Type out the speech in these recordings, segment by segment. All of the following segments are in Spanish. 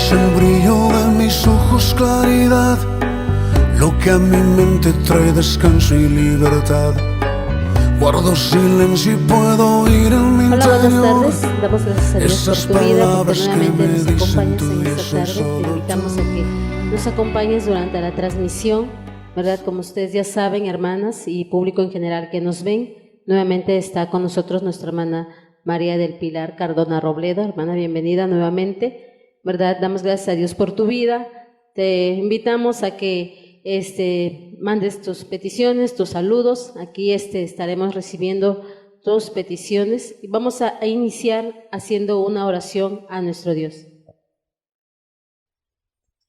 Es el brillo de mis ojos claridad, lo que a mi mente trae descanso y libertad. Guardo silencio y puedo oír en mi interior. Hola, buenas tardes. Damos gracias a Dios Esas por tu vida, porque palabras que nuevamente me nos dicen acompañas tú en y esta soy tarde. Te solo invitamos a tú. que nos acompañes durante la transmisión, ¿verdad? Como ustedes ya saben, hermanas y público en general que nos ven, nuevamente está con nosotros nuestra hermana María del Pilar Cardona Robledo. Hermana, bienvenida nuevamente, ¿verdad? Damos gracias a Dios por tu vida. Te invitamos a que mandes tus peticiones, tus saludos. Aquí estaremos recibiendo tus peticiones y vamos a iniciar haciendo una oración a nuestro Dios.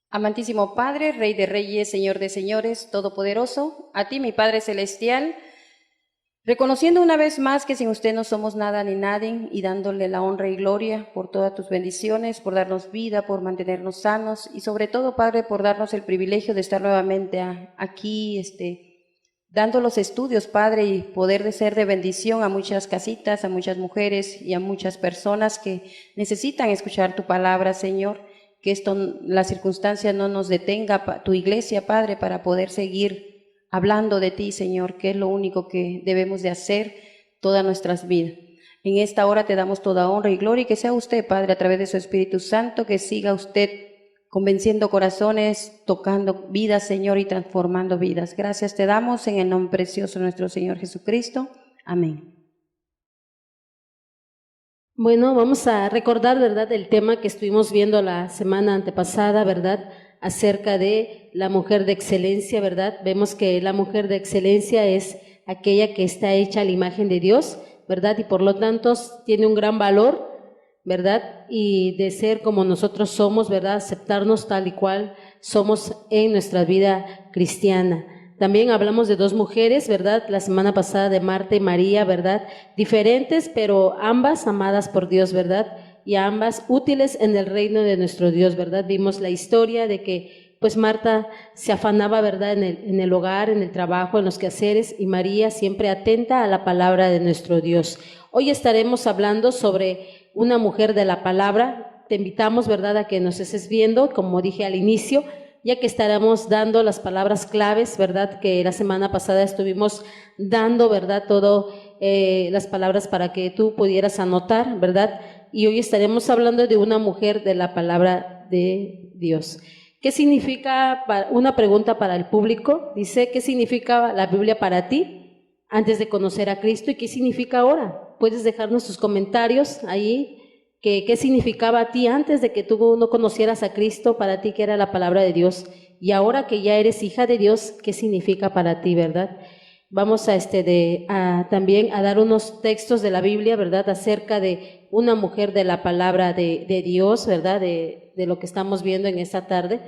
Amantísimo Padre, Rey de Reyes, Señor de Señores, Todopoderoso, a ti, mi Padre Celestial, reconociendo una vez más que sin usted no somos nada ni nadie y dándole la honra y gloria por todas tus bendiciones, por darnos vida, por mantenernos sanos y sobre todo, Padre, por darnos el privilegio de estar nuevamente aquí, dando los estudios, Padre, y poder de ser de bendición a muchas casitas, a muchas mujeres y a muchas personas que necesitan escuchar tu palabra, Señor. Que la circunstancia no nos detenga, tu iglesia, Padre, para poder seguir hablando de ti, Señor, que es lo único que debemos de hacer todas nuestras vidas. En esta hora te damos toda honra y gloria y que sea usted, Padre, a través de su Espíritu Santo, que siga usted convenciendo corazones, tocando vidas, Señor, y transformando vidas. Gracias te damos en el nombre precioso de nuestro Señor Jesucristo. Amén. Bueno, vamos a recordar, ¿verdad?, el tema que estuvimos viendo la semana antepasada, ¿verdad?, acerca de la mujer de excelencia, ¿verdad? Vemos que la mujer de excelencia es aquella que está hecha a la imagen de Dios, ¿verdad? Y por lo tanto tiene un gran valor, ¿verdad? Y de ser como nosotros somos, ¿verdad? Aceptarnos tal y cual somos en nuestra vida cristiana. También hablamos de dos mujeres, ¿verdad? La semana pasada de Marta y María, ¿verdad? Diferentes, pero ambas amadas por Dios, ¿verdad? Y ambas útiles en el reino de nuestro Dios, ¿verdad? Vimos la historia de que pues Marta se afanaba, ¿verdad?, en el hogar, en el trabajo, en los quehaceres, y María siempre atenta a la palabra de nuestro Dios. Hoy estaremos hablando sobre una mujer de la palabra. Te invitamos, ¿verdad?, a que nos estés viendo, como dije al inicio, ya que estaremos dando las palabras claves, ¿verdad?, que la semana pasada estuvimos dando, ¿verdad?, las palabras para que tú pudieras anotar, ¿verdad?, y hoy estaremos hablando de una mujer de la palabra de Dios. ¿Qué significa, una pregunta para el público, dice, ¿qué significa la Biblia para ti antes de conocer a Cristo y qué significa ahora? Puedes dejarnos tus comentarios ahí. ¿Qué significaba a ti antes de que tú no conocieras a Cristo, para ti que era la palabra de Dios? Y ahora que ya eres hija de Dios, ¿qué significa para ti, verdad? Vamos también a dar unos textos de la Biblia, ¿verdad?, acerca de una mujer de la palabra de Dios, ¿verdad?, de lo que estamos viendo en esta tarde,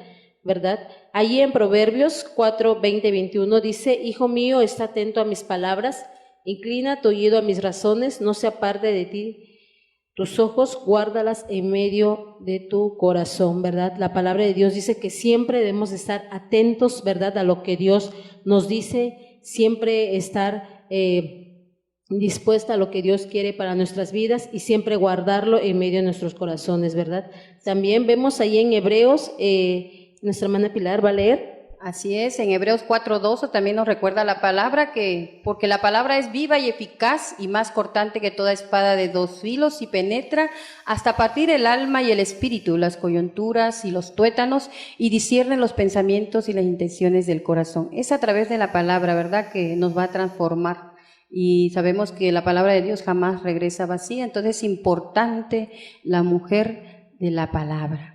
¿verdad? Allí en Proverbios 4, 20, 21 dice, Hijo mío, está atento a mis palabras, inclina tu oído a mis razones, no se aparte de ti tus ojos, guárdalas en medio de tu corazón, ¿verdad? La palabra de Dios dice que siempre debemos estar atentos, ¿verdad?, a lo que Dios nos dice, siempre estar dispuesta a lo que Dios quiere para nuestras vidas y siempre guardarlo en medio de nuestros corazones, ¿verdad? También vemos ahí en Hebreos, nuestra hermana Pilar va a leer. Así es, en Hebreos 4:12 también nos recuerda la palabra porque la palabra es viva y eficaz y más cortante que toda espada de dos filos y penetra hasta partir el alma y el espíritu, las coyunturas y los tuétanos y discierne los pensamientos y las intenciones del corazón. Es a través de la palabra, ¿verdad?, que nos va a transformar y sabemos que la palabra de Dios jamás regresa vacía, entonces es importante la mujer de la palabra.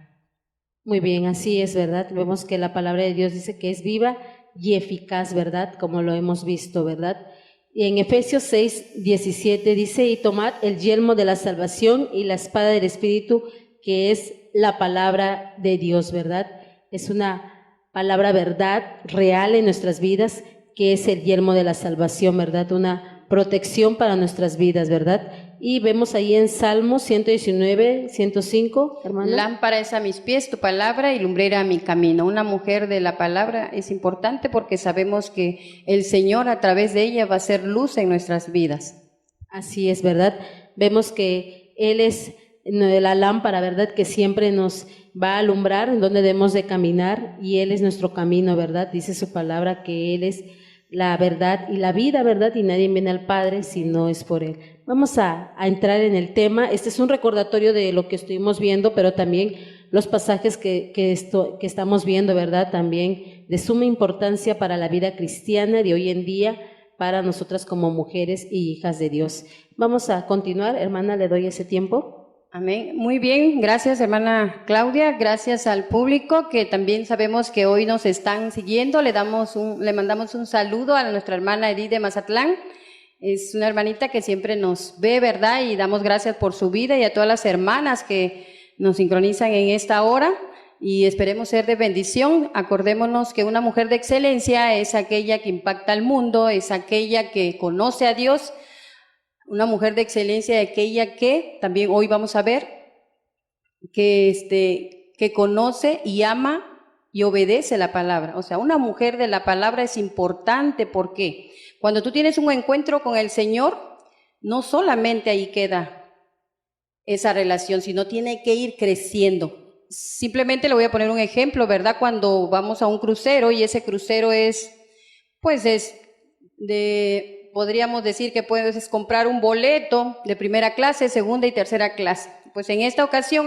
Muy bien, así es, ¿verdad? Vemos que la palabra de Dios dice que es viva y eficaz, ¿verdad? Como lo hemos visto, ¿verdad? Y en Efesios 6, 17 dice, y tomad el yelmo de la salvación y la espada del Espíritu, que es la palabra de Dios, ¿verdad? Es una palabra verdad, real en nuestras vidas, que es el yelmo de la salvación, ¿verdad? Una protección para nuestras vidas, ¿verdad? Y vemos ahí en Salmos 119, 105, hermana. Lámpara es a mis pies tu palabra y lumbrera a mi camino. Una mujer de la palabra es importante porque sabemos que el Señor a través de ella va a ser luz en nuestras vidas. Así es, ¿verdad? Vemos que Él es la lámpara, ¿verdad? Que siempre nos va a alumbrar en donde debemos de caminar, y Él es nuestro camino, ¿verdad? Dice su palabra que Él es la verdad y la vida, ¿verdad? Y nadie viene al Padre si no es por Él. Vamos a entrar en el tema. Este es un recordatorio de lo que estuvimos viendo, pero también los pasajes que estamos viendo, ¿verdad? También de suma importancia para la vida cristiana de hoy en día, para nosotras como mujeres y hijas de Dios. Vamos a continuar, hermana, le doy ese tiempo. Amén. Muy bien, gracias hermana Claudia, gracias al público que también sabemos que hoy nos están siguiendo. Le mandamos un saludo a nuestra hermana Edith de Mazatlán. Es una hermanita que siempre nos ve, ¿verdad? Y damos gracias por su vida, y a todas las hermanas que nos sincronizan en esta hora, y esperemos ser de bendición. Acordémonos que una mujer de excelencia es aquella que impacta al mundo, es aquella que conoce a Dios. Una mujer de excelencia es aquella que también hoy vamos a ver que conoce y ama y obedece la palabra. O sea, una mujer de la palabra es importante porque cuando tú tienes un encuentro con el Señor, no solamente ahí queda esa relación, sino tiene que ir creciendo. Simplemente le voy a poner un ejemplo, ¿verdad? Cuando vamos a un crucero, y ese crucero podríamos decir que puedes comprar un boleto de primera clase, segunda y tercera clase. Pues en esta ocasión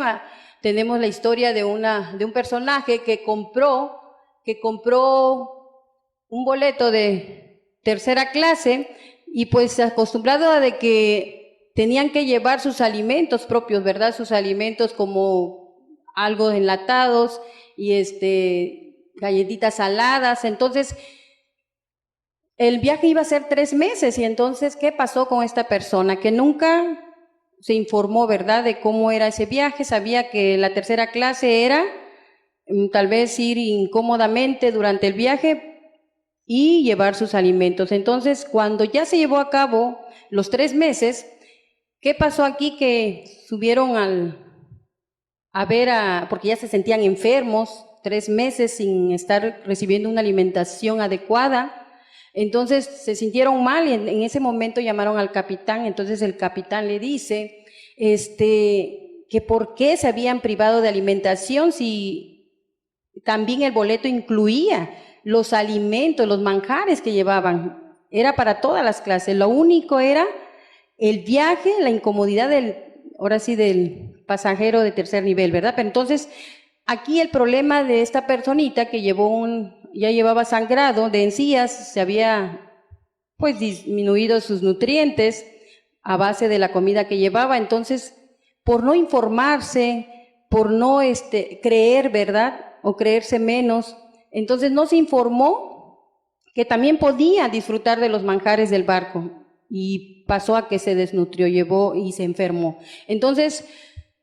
tenemos la historia de un personaje que compró un boleto de tercera clase, y pues acostumbrado a de que tenían que llevar sus alimentos propios, ¿verdad? Sus alimentos como algo enlatados y galletitas saladas. Entonces, el viaje iba a ser 3 meses, y entonces, ¿qué pasó con esta persona? Que nunca se informó, ¿verdad?, de cómo era ese viaje. Sabía que la tercera clase era tal vez ir incómodamente durante el viaje y llevar sus alimentos. Entonces, cuando ya se llevó a cabo los 3 meses, ¿qué pasó aquí? Que subieron porque ya se sentían enfermos, 3 meses sin estar recibiendo una alimentación adecuada. Entonces se sintieron mal, y en ese momento llamaron al capitán. Entonces el capitán le dice que por qué se habían privado de alimentación si también el boleto incluía los alimentos, los manjares que llevaban. Era para todas las clases. Lo único era el viaje, la incomodidad del pasajero de tercer nivel, ¿verdad? Pero entonces, aquí el problema de esta personita que ya llevaba sangrado de encías, se había pues disminuido sus nutrientes a base de la comida que llevaba. Entonces, por no informarse, por no creer, ¿verdad?, o creerse menos, entonces no se informó que también podía disfrutar de los manjares del barco, y pasó a que se desnutrió, llevó y se enfermó. Entonces,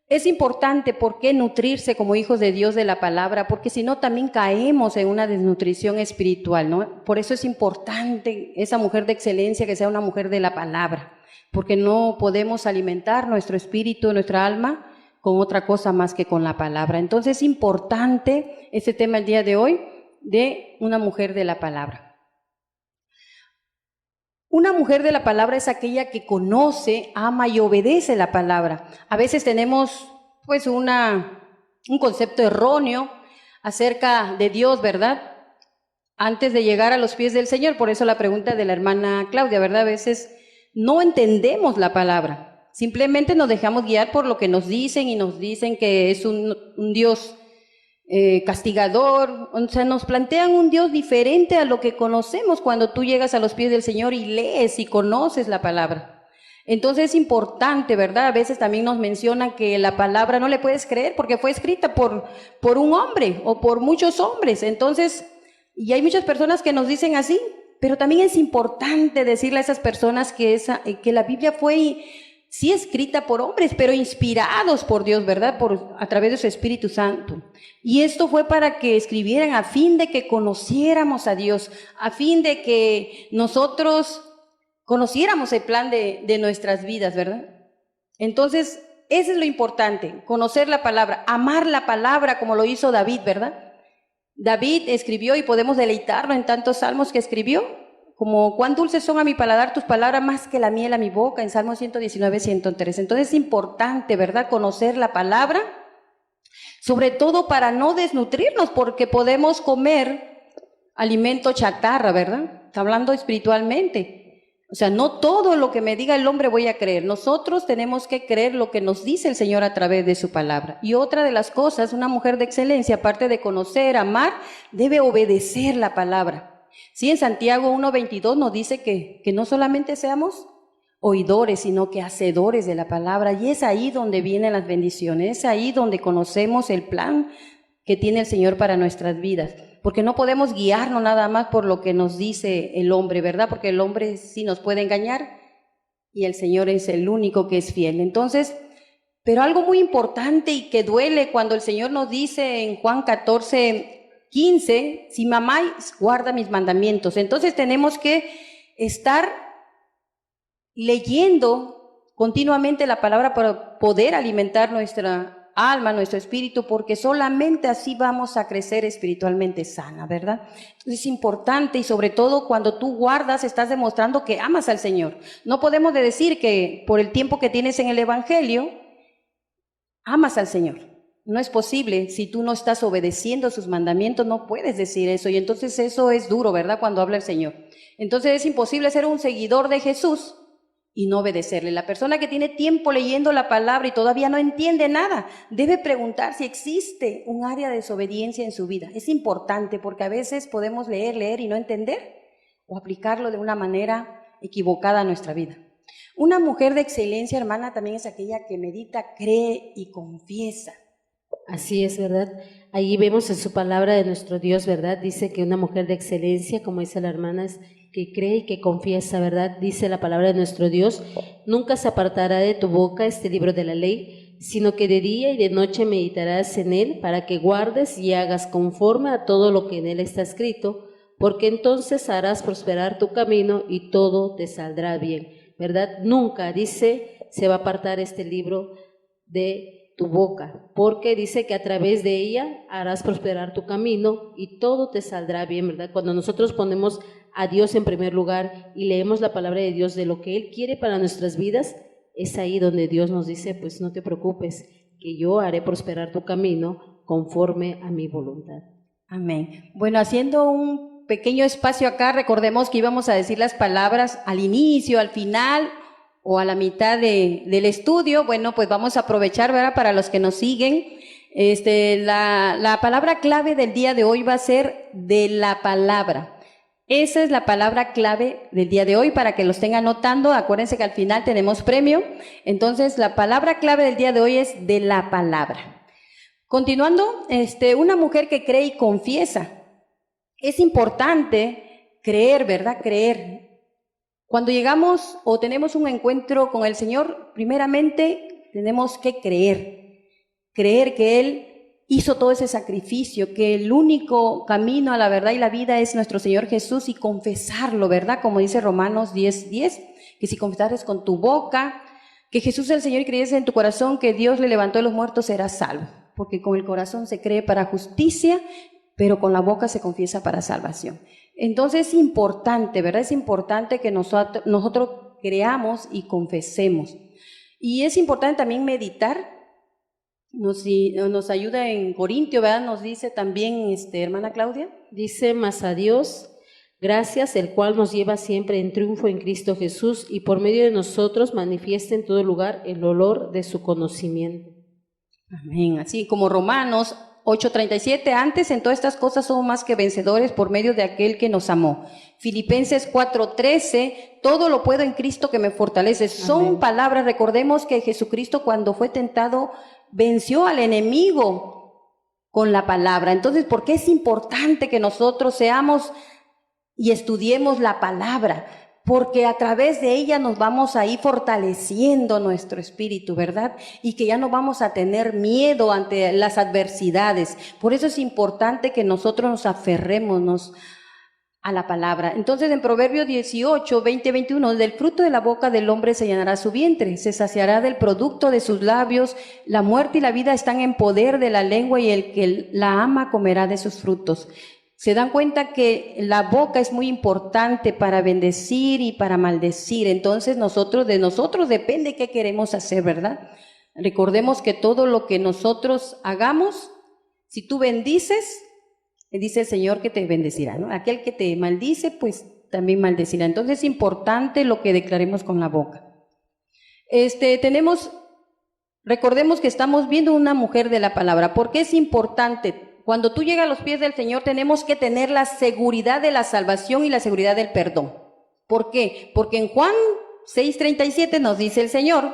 es importante, ¿por qué nutrirse como hijos de Dios de la palabra? Porque si no, también caemos en una desnutrición espiritual, ¿no? Por eso es importante esa mujer de excelencia que sea una mujer de la palabra, porque no podemos alimentar nuestro espíritu, nuestra alma, con otra cosa más que con la palabra. Entonces es importante este tema el día de hoy de una mujer de la palabra. Una mujer de la palabra es aquella que conoce, ama y obedece la palabra. A veces tenemos pues un concepto erróneo acerca de Dios, ¿verdad?, antes de llegar a los pies del Señor. Por eso la pregunta de la hermana Claudia, ¿verdad? A veces no entendemos la palabra, simplemente nos dejamos guiar por lo que nos dicen, y nos dicen que es un Dios castigador. O sea, nos plantean un Dios diferente a lo que conocemos cuando tú llegas a los pies del Señor y lees y conoces la palabra. Entonces es importante, ¿verdad? A veces también nos mencionan que la palabra no le puedes creer porque fue escrita por un hombre o por muchos hombres. Entonces, y hay muchas personas que nos dicen así, pero también es importante decirle a esas personas que la Biblia fue sí escrita por hombres, pero inspirados por Dios, ¿verdad?, a través de su Espíritu Santo. Y esto fue para que escribieran a fin de que conociéramos a Dios, a fin de que nosotros conociéramos el plan de nuestras vidas, ¿verdad? Entonces, eso es lo importante, conocer la palabra, amar la palabra como lo hizo David, ¿verdad? David escribió, y podemos deleitarnos en tantos salmos que escribió, como cuán dulces son a mi paladar tus palabras más que la miel a mi boca, en Salmo 119, 103. Entonces es importante, ¿verdad?, conocer la palabra, sobre todo para no desnutrirnos, porque podemos comer alimento chatarra, ¿verdad? Está hablando espiritualmente. O sea, no todo lo que me diga el hombre voy a creer. Nosotros tenemos que creer lo que nos dice el Señor a través de su palabra. Y otra de las cosas, una mujer de excelencia, aparte de conocer, amar, debe obedecer la palabra. Sí, en Santiago 1:22 nos dice que no solamente seamos oidores, sino que hacedores de la palabra. Y es ahí donde vienen las bendiciones, es ahí donde conocemos el plan que tiene el Señor para nuestras vidas. Porque no podemos guiarnos nada más por lo que nos dice el hombre, ¿verdad? Porque el hombre sí nos puede engañar y el Señor es el único que es fiel. Entonces, pero algo muy importante y que duele cuando el Señor nos dice en Juan 14:15, si me amáis, guarda mis mandamientos. Entonces tenemos que estar leyendo continuamente la palabra para poder alimentar nuestra alma, nuestro espíritu, porque solamente así vamos a crecer espiritualmente sana, ¿verdad? Entonces es importante, y sobre todo cuando tú guardas, estás demostrando que amas al Señor. No podemos decir que por el tiempo que tienes en el Evangelio, amas al Señor. No es posible. Si tú no estás obedeciendo sus mandamientos, no puedes decir eso, y entonces eso es duro, ¿verdad?, cuando habla el Señor. Entonces es imposible ser un seguidor de Jesús y no obedecerle. La persona que tiene tiempo leyendo la palabra y todavía no entiende nada, debe preguntar si existe un área de desobediencia en su vida. Es importante porque a veces podemos leer y no entender o aplicarlo de una manera equivocada a nuestra vida. Una mujer de excelencia, hermana, también es aquella que medita, cree y confiesa. Así es, ¿verdad? Ahí vemos en su palabra de nuestro Dios, ¿verdad? Dice que una mujer de excelencia, como dice la hermana, es que cree y que confiesa, ¿verdad? Dice la palabra de nuestro Dios, nunca se apartará de tu boca este libro de la ley, sino que de día y de noche meditarás en él para que guardes y hagas conforme a todo lo que en él está escrito, porque entonces harás prosperar tu camino y todo te saldrá bien, ¿verdad? Nunca, dice, se va a apartar este libro de tu boca, porque dice que a través de ella harás prosperar tu camino y todo te saldrá bien, ¿verdad? Cuando nosotros ponemos a Dios en primer lugar y leemos la palabra de Dios de lo que Él quiere para nuestras vidas, es ahí donde Dios nos dice, pues no te preocupes, que yo haré prosperar tu camino conforme a mi voluntad. Amén. Bueno, haciendo un pequeño espacio acá, recordemos que íbamos a decir las palabras al inicio, al final o a la mitad del estudio. Bueno, pues vamos a aprovechar, ¿verdad?, para los que nos siguen. La palabra clave del día de hoy va a ser de la palabra. Esa es la palabra clave del día de hoy, para que lo estén anotando. Acuérdense que al final tenemos premio. Entonces, la palabra clave del día de hoy es de la palabra. Continuando, una mujer que cree y confiesa. Es importante creer, ¿verdad? Creer. Cuando llegamos o tenemos un encuentro con el Señor, primeramente tenemos que creer que Él hizo todo ese sacrificio, que el único camino a la verdad y la vida es nuestro Señor Jesús, y confesarlo, ¿verdad? Como dice Romanos 10:10, que si confesares con tu boca que Jesús es el Señor y creyes en tu corazón que Dios le levantó de los muertos, serás salvo, porque con el corazón se cree para justicia, pero con la boca se confiesa para salvación. Entonces es importante, ¿verdad? Es importante que nosotros creamos y confesemos. Y es importante también meditar. Nos ayuda en Corintio, ¿verdad? Nos dice también, hermana Claudia. Dice, mas a Dios, gracias, el cual nos lleva siempre en triunfo en Cristo Jesús y por medio de nosotros manifiesta en todo lugar el olor de su conocimiento. Amén. Así como Romanos 8:37, antes en todas estas cosas somos más que vencedores por medio de aquel que nos amó. Filipenses 4:13, todo lo puedo en Cristo que me fortalece. Amén. Son palabras, recordemos que Jesucristo cuando fue tentado venció al enemigo con la palabra. Entonces, ¿por qué es importante que nosotros seamos y estudiemos la palabra? Porque a través de ella nos vamos a ir fortaleciendo nuestro espíritu, ¿verdad? Y que ya no vamos a tener miedo ante las adversidades. Por eso es importante que nosotros nos aferremos a la palabra. Entonces en Proverbios 18, 20, 21, del fruto de la boca del hombre se llenará su vientre, se saciará del producto de sus labios, la muerte y la vida están en poder de la lengua y el que la ama comerá de sus frutos. Se dan cuenta que la boca es muy importante para bendecir y para maldecir. Entonces de nosotros depende qué queremos hacer, ¿verdad? Recordemos que todo lo que nosotros hagamos, si tú bendices, dice el Señor que te bendecirá, ¿no? Aquel que te maldice, pues también maldecirá. Entonces es importante lo que declaremos con la boca. Recordemos que estamos viendo una mujer de la palabra. ¿Por qué es importante? Cuando tú llegas a los pies del Señor, tenemos que tener la seguridad de la salvación y la seguridad del perdón. ¿Por qué? Porque en Juan 6:37 nos dice el Señor,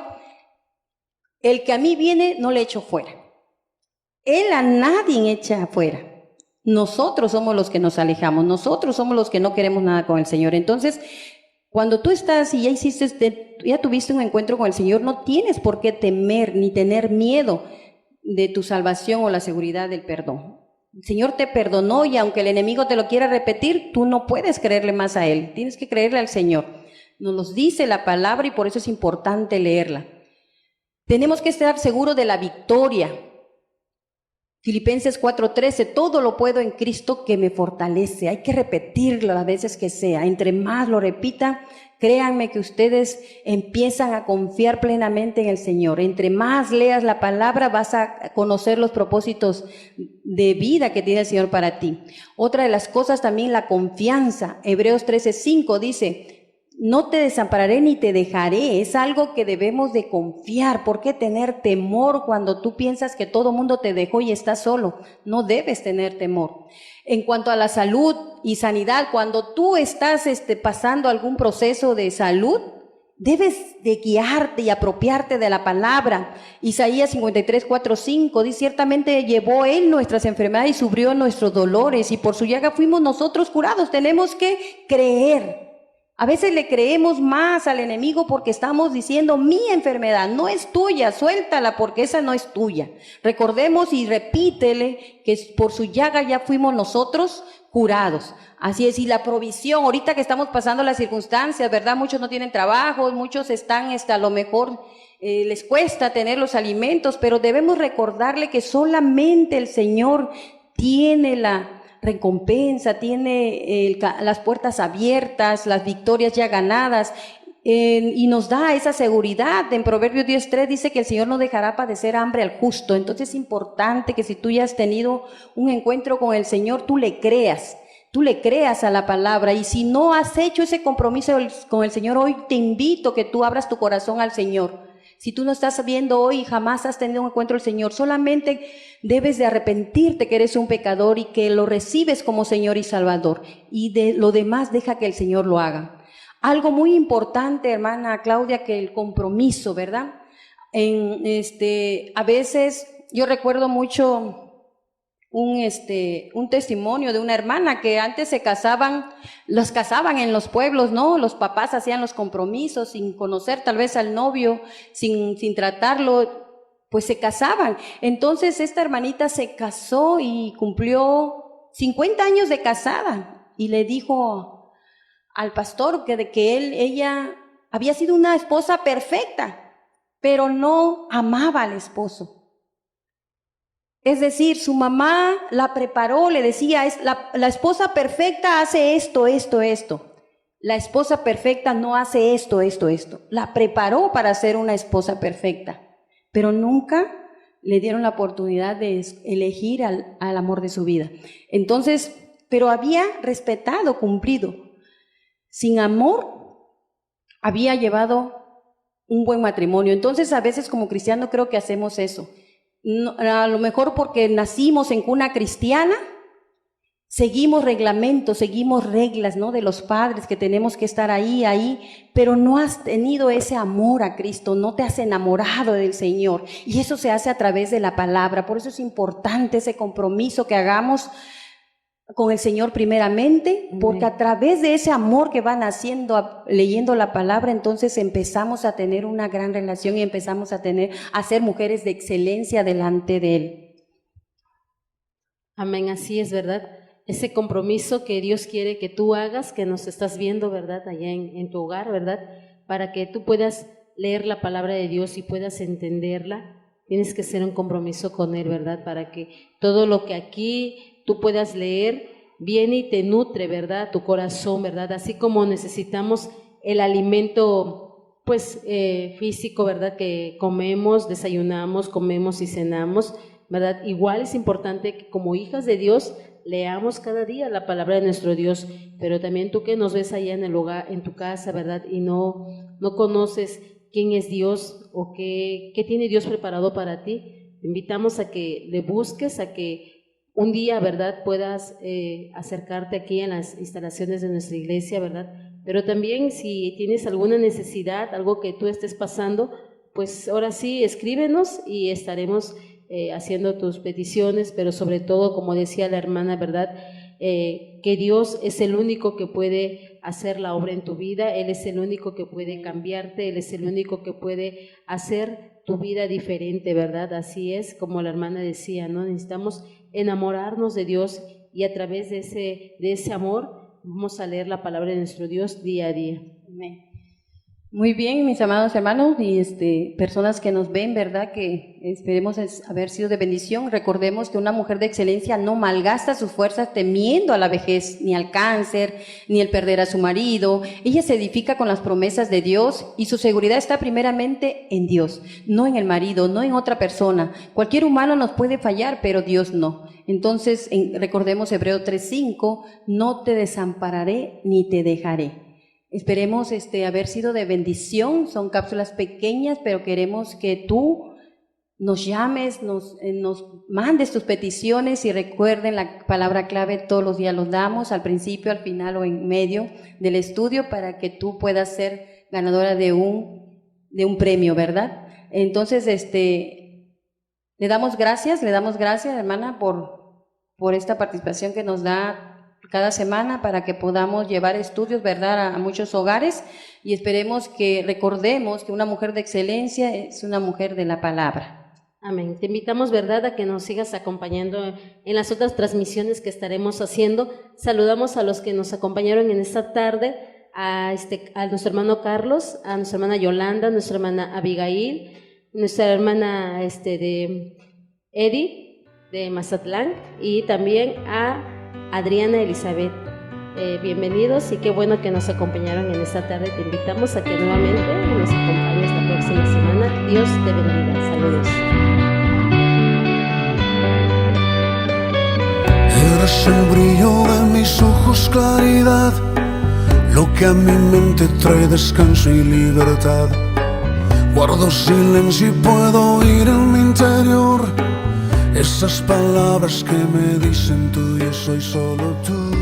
el que a mí viene no le echo fuera. Él a nadie echa afuera. Nosotros somos los que nos alejamos, nosotros somos los que no queremos nada con el Señor. Entonces, cuando tú estás y ya tuviste un encuentro con el Señor, no tienes por qué temer ni tener miedo de tu salvación o la seguridad del perdón. El Señor te perdonó y aunque el enemigo te lo quiera repetir, tú no puedes creerle más a Él, tienes que creerle al Señor. Nos lo dice la palabra y por eso es importante leerla. Tenemos que estar seguros de la victoria. Filipenses 4:13, todo lo puedo en Cristo que me fortalece. Hay que repetirlo las veces que sea. Entre más lo repita, créanme que ustedes empiezan a confiar plenamente en el Señor. Entre más leas la palabra, vas a conocer los propósitos de vida que tiene el Señor para ti. Otra de las cosas también, la confianza. Hebreos 13:5 dice, no te desampararé ni te dejaré. Es algo que debemos de confiar. ¿Por qué tener temor cuando tú piensas que todo mundo te dejó y estás solo? No debes tener temor. En cuanto a la salud y sanidad, cuando tú estás pasando algún proceso de salud, debes de guiarte y apropiarte de la palabra. Isaías 53:4-5 dice, ciertamente llevó Él nuestras enfermedades y sufrió nuestros dolores y por su llaga fuimos nosotros curados. Tenemos que creer. A veces le creemos más al enemigo porque estamos diciendo, mi enfermedad no es tuya, suéltala porque esa no es tuya. Recordemos y repítele que por su llaga ya fuimos nosotros curados. Así es, y la provisión, ahorita que estamos pasando las circunstancias, ¿verdad? Muchos no tienen trabajo, muchos están, a lo mejor les cuesta tener los alimentos, pero debemos recordarle que solamente el Señor tiene la recompensa, tiene las puertas abiertas, las victorias ya ganadas, y nos da esa seguridad. En Proverbios 10:3 dice que el Señor no dejará padecer hambre al justo. Entonces es importante que si tú ya has tenido un encuentro con el Señor, tú le creas a la palabra. Y si no has hecho ese compromiso con el Señor, hoy te invito que tú abras tu corazón al Señor. Si tú no estás viendo hoy y jamás has tenido un encuentro con el Señor, solamente debes de arrepentirte que eres un pecador y que lo recibes como Señor y Salvador. Y de lo demás deja que el Señor lo haga. Algo muy importante, hermana Claudia, que el compromiso, ¿verdad? A veces yo recuerdo mucho un testimonio de una hermana que antes los casaban en los pueblos, ¿no? Los papás hacían los compromisos sin conocer tal vez al novio, sin tratarlo, pues se casaban. Entonces esta hermanita se casó y cumplió 50 años de casada y le dijo al pastor que ella había sido una esposa perfecta, pero no amaba al esposo. Es decir, su mamá la preparó, le decía, la esposa perfecta hace esto. La esposa perfecta no hace esto. La preparó para ser una esposa perfecta, pero nunca le dieron la oportunidad de elegir al amor de su vida. Entonces, pero había respetado, cumplido. Sin amor, había llevado un buen matrimonio. Entonces, a veces como cristiano creo que hacemos eso. No, a lo mejor porque nacimos en cuna cristiana, seguimos reglamentos, seguimos reglas, ¿no? De los padres que tenemos que estar ahí, pero no has tenido ese amor a Cristo, no te has enamorado del Señor. Y eso se hace a través de la palabra. Por eso es importante ese compromiso que hagamos con el Señor primeramente, porque a través de ese amor que van haciendo, leyendo la palabra, entonces empezamos a tener una gran relación y empezamos a ser mujeres de excelencia delante de Él. Amén, así es, ¿verdad? Ese compromiso que Dios quiere que tú hagas, que nos estás viendo, ¿verdad? Allá en tu hogar, ¿verdad? Para que tú puedas leer la palabra de Dios y puedas entenderla, tienes que hacer un compromiso con Él, ¿verdad? Para que todo lo que aquí tú puedas leer viene y te nutre, ¿verdad? Tu corazón, ¿verdad? Así como necesitamos el alimento, pues, físico, ¿verdad? Que comemos, desayunamos, comemos y cenamos, ¿verdad? Igual es importante que como hijas de Dios leamos cada día la palabra de nuestro Dios, pero también tú que nos ves allá en el hogar, en tu casa, ¿verdad? Y no conoces quién es Dios o qué tiene Dios preparado para ti, te invitamos a que le busques, a que un día, ¿verdad?, puedas acercarte aquí en las instalaciones de nuestra iglesia, ¿verdad? Pero también si tienes alguna necesidad, algo que tú estés pasando, pues ahora sí, escríbenos y estaremos haciendo tus peticiones, pero sobre todo, como decía la hermana, ¿verdad?, que Dios es el único que puede hacer la obra en tu vida, Él es el único que puede cambiarte, Él es el único que puede hacer tu vida diferente, ¿verdad? Así es, como la hermana decía, ¿no? Necesitamos enamorarnos de Dios y a través de ese amor vamos a leer la palabra de nuestro Dios día a día. Amén. Muy bien, mis amados hermanos y personas que nos ven, ¿verdad? Que esperemos haber sido de bendición. Recordemos que una mujer de excelencia no malgasta sus fuerzas temiendo a la vejez, ni al cáncer, ni el perder a su marido. Ella se edifica con las promesas de Dios y su seguridad está primeramente en Dios, no en el marido, no en otra persona. Cualquier humano nos puede fallar, pero Dios no. Entonces, recordemos Hebreo 3:5, no te desampararé ni te dejaré. Esperemos haber sido de bendición. Son cápsulas pequeñas, pero queremos que tú nos llames, nos mandes tus peticiones y recuerden la palabra clave, todos los días los damos, al principio, al final o en medio del estudio para que tú puedas ser ganadora de un premio, ¿verdad? Entonces, le damos gracias, hermana, por esta participación que nos da cada semana para que podamos llevar estudios, ¿verdad?, a muchos hogares y esperemos que recordemos que una mujer de excelencia es una mujer de la palabra. Amén. Te invitamos, ¿verdad?, a que nos sigas acompañando en las otras transmisiones que estaremos haciendo. Saludamos a los que nos acompañaron en esta tarde, a nuestro hermano Carlos, a nuestra hermana Yolanda, a nuestra hermana Abigail, nuestra hermana de Eddie de Mazatlán y también a Adriana Elizabeth. Bienvenidos y qué bueno que nos acompañaron en esta tarde. Te invitamos a que nuevamente nos acompañes la próxima semana. Dios te bendiga. Saludos. Eres el brillo de mis ojos, claridad, lo que a mi mente trae descanso y libertad. Guardo silencio y puedo oír en mi interior esas palabras que me dicen tú, yo soy solo tú.